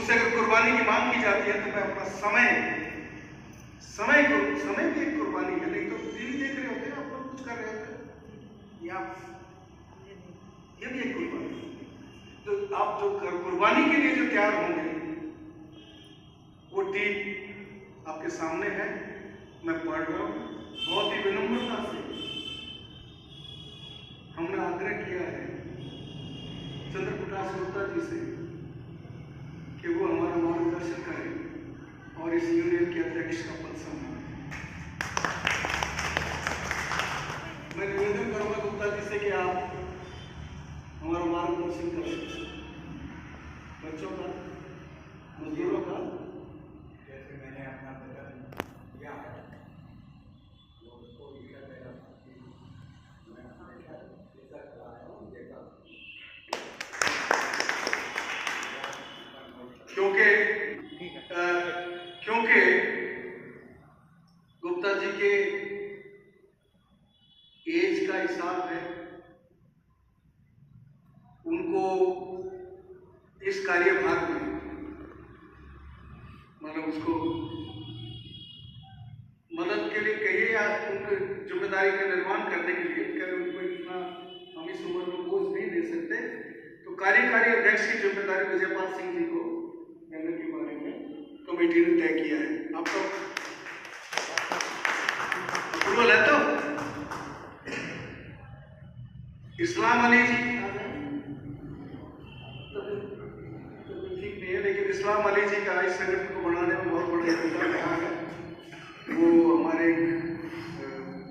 मुझसे अगर कुर्बानी की मांग की जाती है तो मैं अपना समय भी एक कुर्बानी है। नहीं तो टीवी देख रहे होते हैं, आप लोग कुछ कर रहे होते हैं, या ये भी एक कुर्बानी है। तो आप जो कुर्बानी के लिए जो तैयार होंगे, वो टीम आपके सामने है, मैं पढ़ रहा हूँ। बहुत ही विनम्रता से हमने आग्रह किया है चंद्र प्रकाश गुप्ता जी से कि वो हमारा मार्गदर्शन करें और इस यूनियन के अध्यक्ष का पद संभालें। मैं निवेदन करूंगा गुप्ता जी से कि आप हमारा मार्गदर्शन करें, बच्चों का, मजदूरों का। जैसे मैंने अपना बचन दिया है, उसको क्योंकि गुप्ता जी के एज का हिसाब है, उनको इस कार्यभार में मतलब उसको मदद के लिए कहिए या उनकी जिम्मेदारी का निर्वहन करने के लिए, क्या उनको इतना हम इस उम्र में बोझ नहीं दे सकते, तो कार्यकारी अध्यक्ष की जिम्मेदारी विजयपाल सिंह जी को देने के बारे में कमेटी ने तय किया है। आपका अप्रूवल है? तो इस्लाम अली जी ठीक नहीं है, लेकिन इस्लाम अली जी का इस संगठन को बढ़ाने में बहुत बड़ा योगदान रहा है। वो हमारे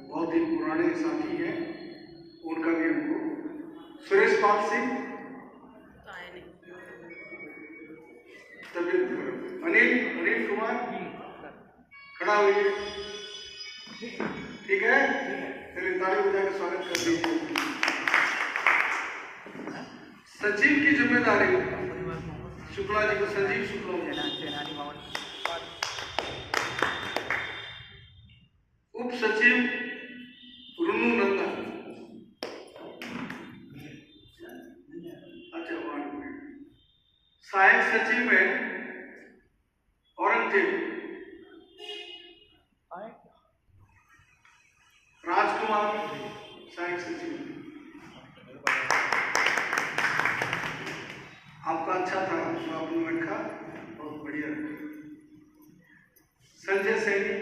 बहुत ही पुराने साथी हैं, उनका भी हमको। सुरेश पाल सिंह, अनिल कुमार खड़ा हुई, ठीक है? चलिए ताली बजा के स्वागत कर दीजिए। सचिव की जिम्मेदारी शुक्ला जी को, संजीव शुक्ला जी। उप सचिव रुन्नू नंदा, अच्छा सहायक सचिव है औरंगजेब राजकुमार, सहायक सचिव। आपका अच्छा था जो आपने रखा, बहुत बढ़िया रखा। संजय सैनी,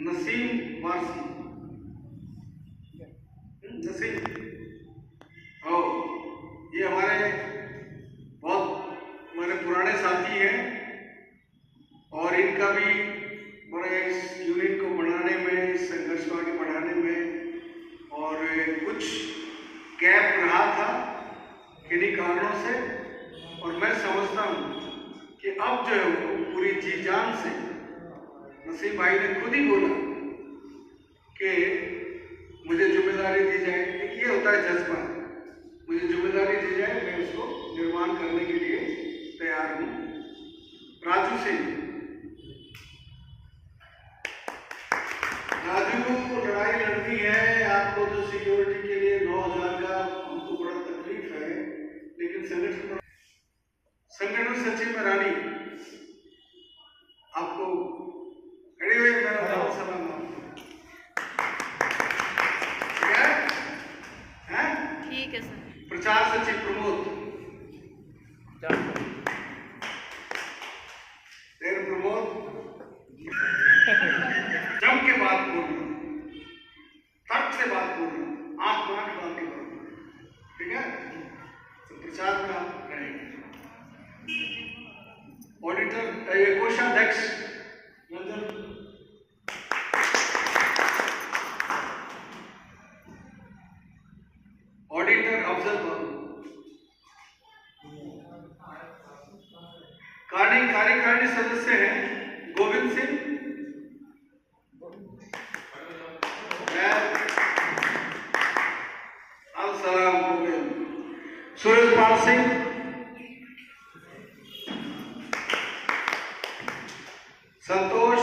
नसीम वारसी, नसीम, ये हमारे पुराने साथी हैं और इनका भी बड़ा इस यूनिट को बढ़ाने में, इस संघर्ष को आगे बढ़ाने में और कुछ गैप रहा था किन्हीं कारणों से, और मैं समझता हूँ कि अब जो है वो पूरी जी जान से, नसीम भाई ने खुद ही बोला कि मुझे जिम्मेदारी दी जाए, एक ये होता है जज्बा, मुझे जिम्मेदारी दी जाए, मैं उसको निर्वहन करने के लिए तैयार हूँ। राजू सिंह, राजू लड़ाई लड़नी है आपको, तो सिक्योरिटी के लिए 9,000 का हमको बड़ा तकलीफ है, लेकिन संगठन सचिव में रानी आपको खड़े हुए मेरा बहुत सलाम है। ठीक है सर। प्रचार सचिव प्रमोद, प्रमोद जम के बात बोलना, तर्क से बात बोलना, आंख में आंख डाल के बोलना, ठीक है? तो प्रचार में आप रहेंगे। ऑडिटर कोषाध्यक्ष रंजन, ऑडिटर अफजल बाबू, कार्यकारिणी सदस्य हैं गोविंद सिंह, अलसलाम गोविंद, सुरेश पाल सिंह, संतोष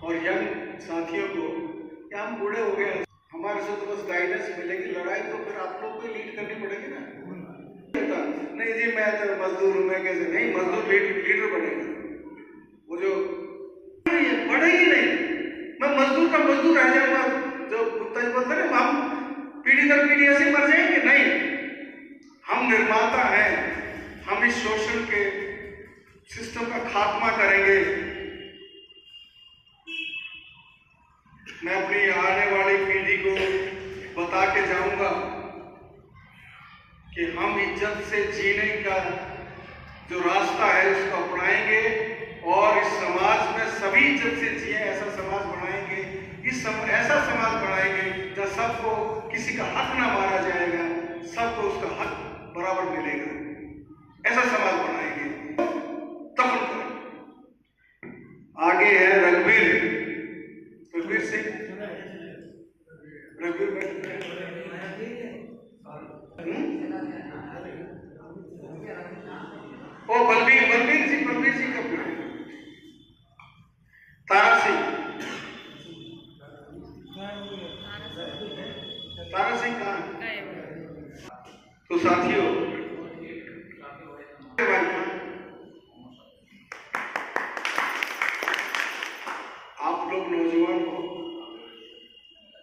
और यंग साथियों को, क्या हम बूढ़े हो गए, हमारे से तो बस गाइडेंस मिलेगी, लड़ाई तो फिर आप लोग को लीड करनी पड़ेगी ना। नहीं जी मैं तो मजदूर हूं, मैं कैसे, नहीं मजदूर लीडर बनेगा, वो जो बढ़े ही नहीं, मैं मजदूर का मजदूर रह जाऊंगा। जो गुप्ता जी बोलते हैं हम पीढ़ी दर पीढ़ी ऐसे मर जाएंगे, नहीं, हम निर्माता हैं, हम इस शोषण के सिस्टम का खात्मा करेंगे। मैं अपनी आने वाली पीढ़ी को बता के जाऊंगा कि हम इज्जत से जीने का जो रास्ता है उसको अपनाएंगे और इस समाज में सभी इज्जत से जिए ऐसा समाज बनाएंगे। ऐसा समाज बनाएंगे जहाँ सबको किसी का हक ना मारा जाएगा, सबको उसका हक बराबर मिलेगा, ऐसा समाज बनाएंगे। तब आगे है रघुवीर सिंह, ओ बलबीर सिंह का बेटा, तारा सिंह कहाँ? तो साथियों आप लोग नौजवान को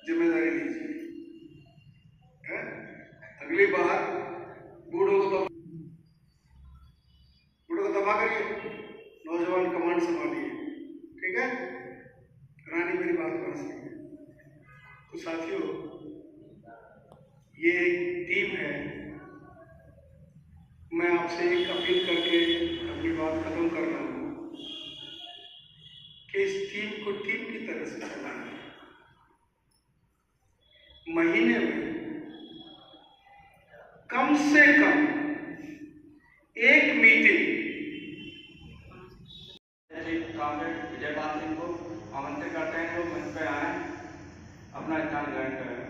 जिम्मेदारी लीजिए, अगली बार बूढ़ों को दबा करिए, नौजवान कमांड संभालिए, ठीक है? रानी मेरी बात कर सकती है। तो साथियों ये एक टीम है, मैं आपसे एक अपील करके अपनी बात खत्म कर रहा हूँ कि इस टीम को टीम की तरह से चलाना है। महीने में कम से कम एक मीटिंग विजयपाल सिंह को आमंत्रित करते हैं, लोग मंच पे आए, अपना स्थान ग्रहण करें।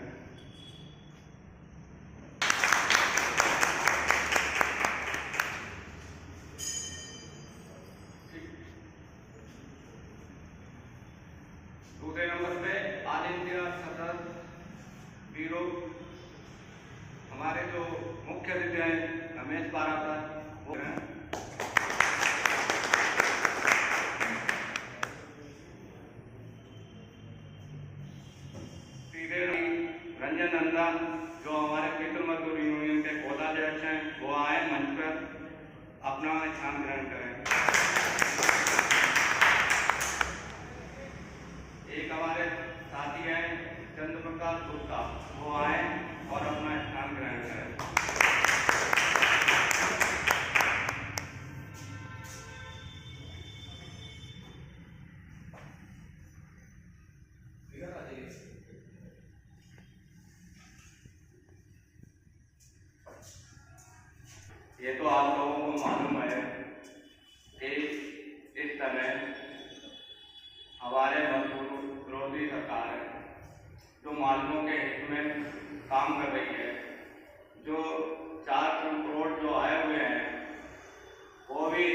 दूसरे नंबर पे आदित्य सतत वीरो, हमारे जो मुख्य अतिथि हैं रमेश पाराकर वो हैं। रंजन नंदन जो हमारे पीतल मजदूर यूनियन के कोषाध्यक्ष हैं वो आए, मंच पर अपना स्थान ग्रहण करें। एक हमारे साथी हैं चंद्र प्रकाश गुप्ता, वो आए और अपना स्थान ग्रहण करें। ये तो आप लोगों को मालूम है कि इस समय हमारे मजदूर विरोधी सरकार है जो मालिकों के हित में काम कर रही है। जो 4 करोड़ जो आए हुए हैं वो भी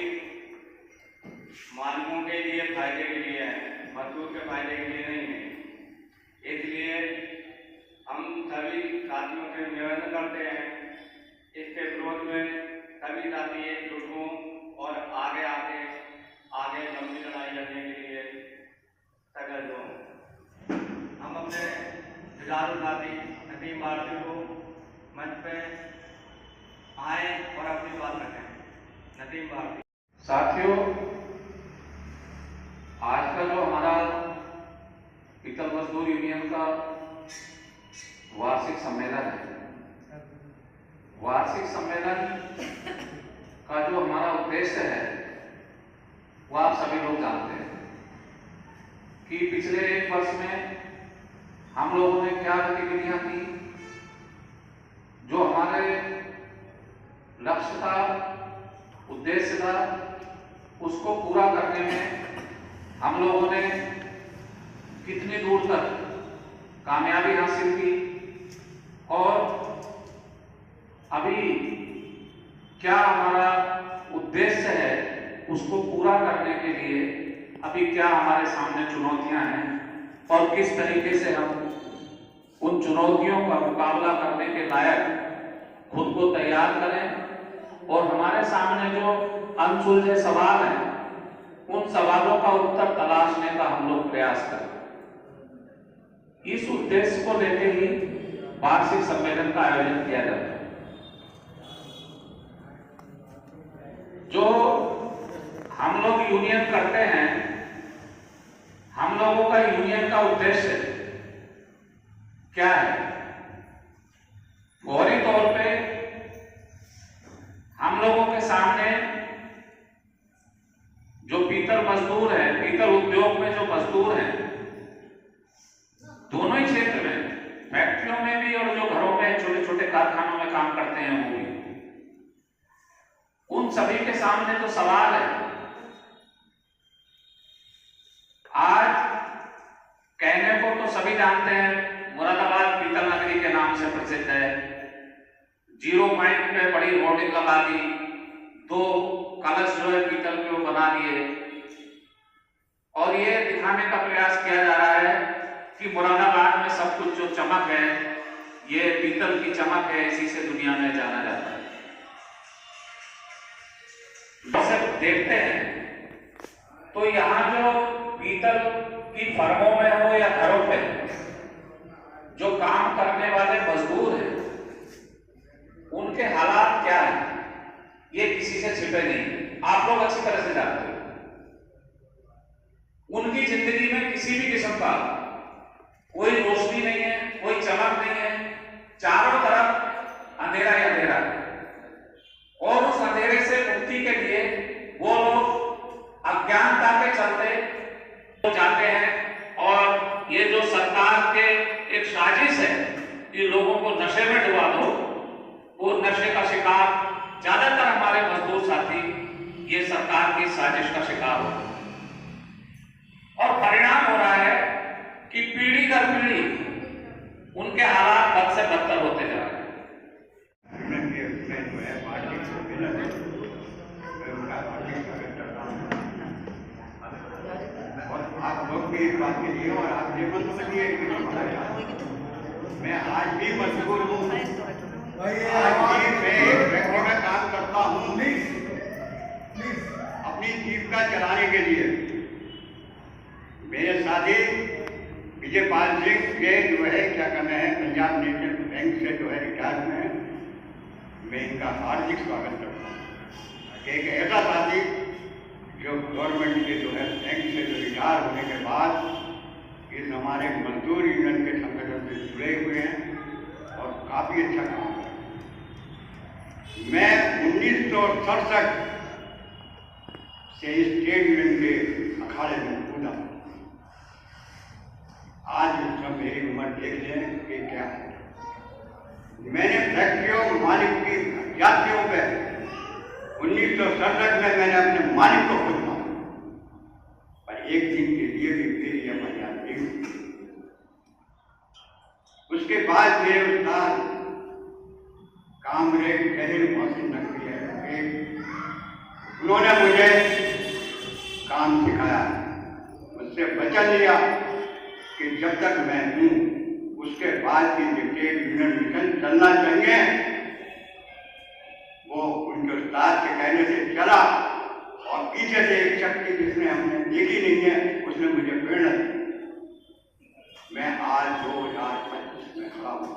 मालिकों के लिए फायदे के लिए है, मजदूर के फायदे के लिए नहीं है। इसलिए हम सभी साथियों से निवेदन करते हैं इसके विरोध में सभी साथी एकजुट हों और आगे लंबी लड़ाई लड़ने के लिए सजग हों। हम अपने जुझारू साथी नदीम भारती को मंच पे आए और अपनी बात रखें। नदीम भारती। साथियों, आज का जो हमारा पीतल मजदूर यूनियन का वार्षिक सम्मेलन है, वार्षिक सम्मेलन का जो हमारा उद्देश्य है वो आप सभी लोग जानते हैं कि पिछले 1 वर्ष में हम लोगों ने क्या गतिविधियां की। जो हमारे लक्ष्य था, उद्देश्य था, उसको पूरा करने में हम लोगों ने कितनी दूर तक कामयाबी हासिल की और अभी क्या हमारा उद्देश्य है उसको पूरा करने के लिए अभी क्या हमारे सामने चुनौतियां हैं और किस तरीके से हम उन चुनौतियों का मुकाबला करने के लायक खुद को तैयार करें और हमारे सामने जो अनसुलझे सवाल हैं उन सवालों का उत्तर तलाशने का हम लोग प्रयास करें। इस उद्देश्य को लेकर ही वार्षिक सम्मेलन का आयोजन किया जाता है। जो हम लोग यूनियन करते हैं, हम लोगों का यूनियन का उद्देश्य क्या है? फौरी तौर पे हम लोगों के सामने जो पीतल मजदूर हैं, पीतल उद्योग में जो मजदूर हैं, दोनों ही क्षेत्र में, फैक्ट्रियों में भी और जो घरों में छोटे छोटे कारखानों में काम करते हैं वो भी, उन सभी के सामने तो सवाल है। आज कहने को तो सभी जानते हैं, मुरादाबाद पीतल नगरी के नाम से प्रसिद्ध है। 0 पॉइंट पे बड़ी होर्डिंग लगा दी, 2 कलश जो है पीतल के वो बना दिए और ये दिखाने का प्रयास किया जा रहा है कि मुरादाबाद में सब कुछ जो चमक है ये पीतल की चमक है, इसी से दुनिया में जाना जाता है। जैसे देखते हैं तो यहाँ जो पीतल की फर्मों में हो या घरों पे जो काम करने वाले मजदूर हैं उनके हालात क्या है ये किसी से छिपे नहीं, आप लोग अच्छी तरह से जानते हो। उनकी जिंदगी में किसी भी किस्म का कोई रोशनी नहीं है, कोई चमक नहीं है, चारों तरफ अंधेरा ही अंधेरा है। और उस अंधेरे से मुक्ति के लिए वो लोग अज्ञानता के चलते तो जाते हैं और ये जो सरकार के एक साजिश है कि लोगों को नशे में डुबा दो, वो नशे का शिकार ज्यादातर हमारे मजदूर साथी ये सरकार की साजिश का शिकार हो और परिणाम हो रहा है कि पीढ़ी दर पीढ़ी उनके हालात बद से बदतर होते जा रहे हैं। आप लोग भी इस बात के लिए और आप ये मत समझिए कि मैं आज भी मजबूर हूँ, आज भी मैं एक फैक्ट्री में काम करता हूँ अपनी जीविका चलाने के लिए। मेरे साथी विजय पाल सिंह ये जो है क्या कहना है पंजाब नेशनल बैंक से जो है रिटायर में है, मैं इनका हार्दिक स्वागत करता हूँ। एक ऐसा साथी जो गवर्नमेंट के जो है बैंक से जो रिटायर होने के बाद इस हमारे मजदूर यूनियन के संगठन से जुड़े हुए हैं और काफ़ी अच्छा काम कर रहे हैं। मैं 1967 से इस ट्रेड यूनियन के अखाड़े में कूदा। आज सब मेरी उम्र देख लें कि क्या है। मैंने फैक्ट्रियों मालिक की यात्रियों पे 1967 में मैंने अपने मालिक को खुद मारा, पर एक दिन के लिए भी मेरी यह मर्यादा नहीं हुई। उसके बाद मेरे उस्ताद कामरेड जहीर मोहसिन नकवी है, उन्होंने मुझे काम सिखाया, मुझसे वचन लिया कि जब तक मैं हूँ उसके बाद की जो ट्रेड यूनियन मिशन चलना चाहिए। वो उनके उस्ताद के कहने से चला और पीछे से एक शक्ति जिसने हमने देखी नहीं है उसने मुझे प्रेरणा दी। मैं आज 2025 में खड़ा हूँ।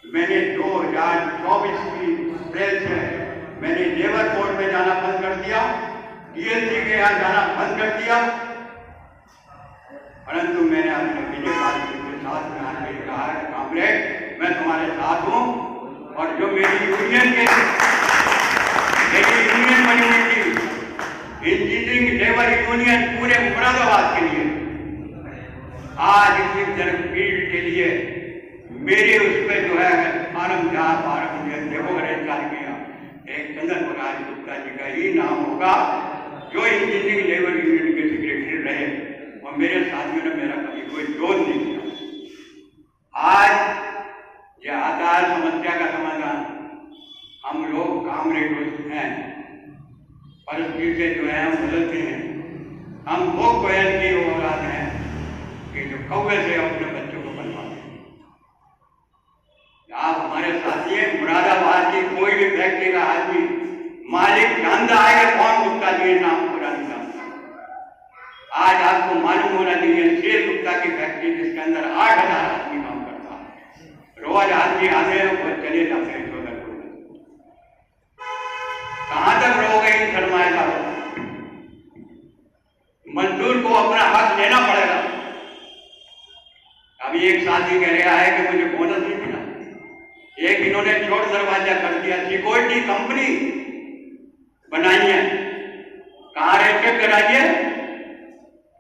मैंने 2024 की अप्रैल से मैंने लेबर कोर्ट में जाना बंद कर दिया, डीएलसी के यहाँ जाना बंद कर दिया, परंतु मैंने अपने विजय पाल सिंह के साथ में आकर कहा है कामरेड मैं तुम्हारे साथ हूँ और जो मेरी यूनियन बनी हुई थी इंजीनियरिंग लेबर यूनियन पूरे मुरादाबाद के लिए, आज इसी फील्ड के लिए मेरे उसमें जो है फार्म देखो एक चंदन प्रकाश गुप्ता जी का ही नाम होगा जो इंजीनियरिंग लेबर यूनियन के सेक्रेटरी रहे और मेरे साथियों ने मेरा कभी कोई विरोध नहीं किया। आज यह आधार समस्या का समाधान हम लोग कामरेड हैं, परिस्थिति से जो है हम बदलते हैं। हम वो कोयल की औलाद हैं कि जो कौवे से अपने बच्चों को बनवाते हैं। आदमी, कोई भी फैक्ट्री का आदमी मालिक जानता है कि कौन गुप्ता जी है, नाम पूरा नहीं जानता। आज आपको मालूम होना चाहिए शेर गुप्ता की फैक्ट्री जिसके अंदर 8,000 आदमी काम करता है, रोज आदमी आते हैं और चले जाते हैं। कहां तक रहोगे इन सरमाएदारों? मजदूर को अपना हक लेना पड़ेगा। अभी एक साथी कह रहा है कि मुझे बोनस नहीं मिला, एक इन्होंने छोड़ दरवाजा कर दिया, सिक्योरिटी कंपनी बनाई है, कहां रेट कराइए।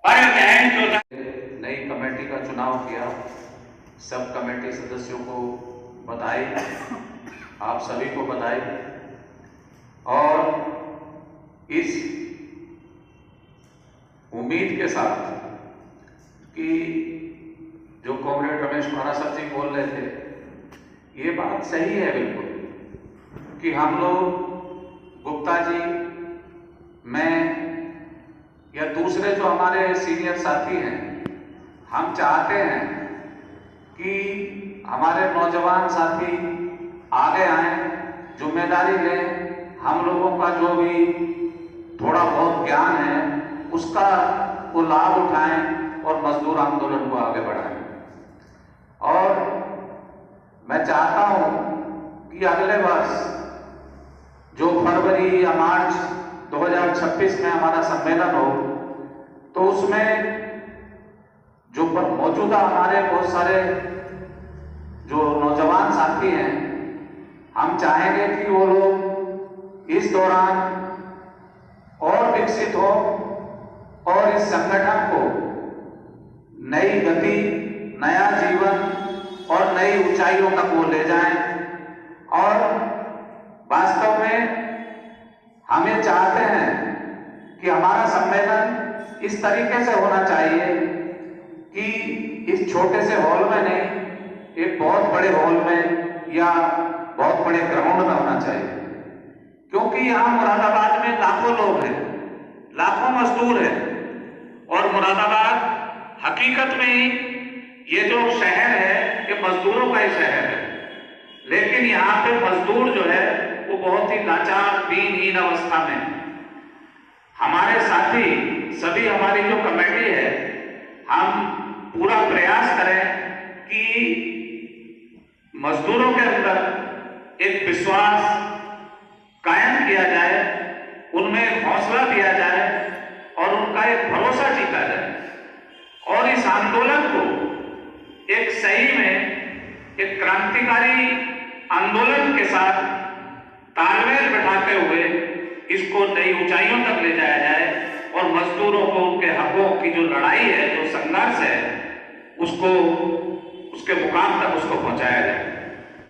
पर नई कमेटी का चुनाव किया, सब कमेटी सदस्यों को बधाई, आप सभी को बधाई। और इस उम्मीद के साथ कि जो कॉमरेड रमेश महाराज जी बोल रहे थे, ये बात सही है बिल्कुल कि हम लोग गुप्ता जी, मैं या दूसरे जो हमारे सीनियर साथी हैं, हम चाहते हैं कि हमारे नौजवान साथी आगे आए, जिम्मेदारी लें, हम लोगों का जो भी थोड़ा बहुत ज्ञान है उसका वो लाभ उठाएं और मजदूर आंदोलन को आगे बढ़ाएं। और मैं चाहता हूं कि अगले वर्ष जो फरवरी या मार्च 2026 में हमारा सम्मेलन हो, तो उसमें जो मौजूदा हमारे बहुत सारे जो नौजवान साथी हैं, हम चाहेंगे कि वो लोग इस दौरान और विकसित हो और इस संगठन को नई गति, नया जीवन और नई ऊंचाइयों तक वो ले जाएं। और वास्तव में हम ये चाहते हैं कि हमारा सम्मेलन इस तरीके से होना चाहिए कि इस छोटे से हॉल में नहीं, एक बहुत बड़े हॉल में या बहुत बड़े ग्राउंड में होना चाहिए, क्योंकि यहाँ मुरादाबाद में लाखों लोग हैं, लाखों मजदूर हैं। और मुरादाबाद हकीकत में ही ये जो शहर है ये मजदूरों का ही शहर है, लेकिन यहाँ पे मजदूर जो है वो बहुत ही लाचार, दीनहीन अवस्था में। हमारे साथी सभी, हमारी जो कमेटी है, हम पूरा प्रयास करें कि मजदूरों के अंदर एक विश्वास कायम किया जाए, उनमें हौसला दिया जाए और उनका एक भरोसा जीता जाए, और इस आंदोलन को एक सही में एक क्रांतिकारी आंदोलन के साथ तालमेल बैठाते हुए इसको नई ऊंचाइयों तक ले जाया जाए और मजदूरों को उनके हकों की जो लड़ाई है, जो संघर्ष है, उसको उसके मुकाम तक उसको पहुंचाया जाए।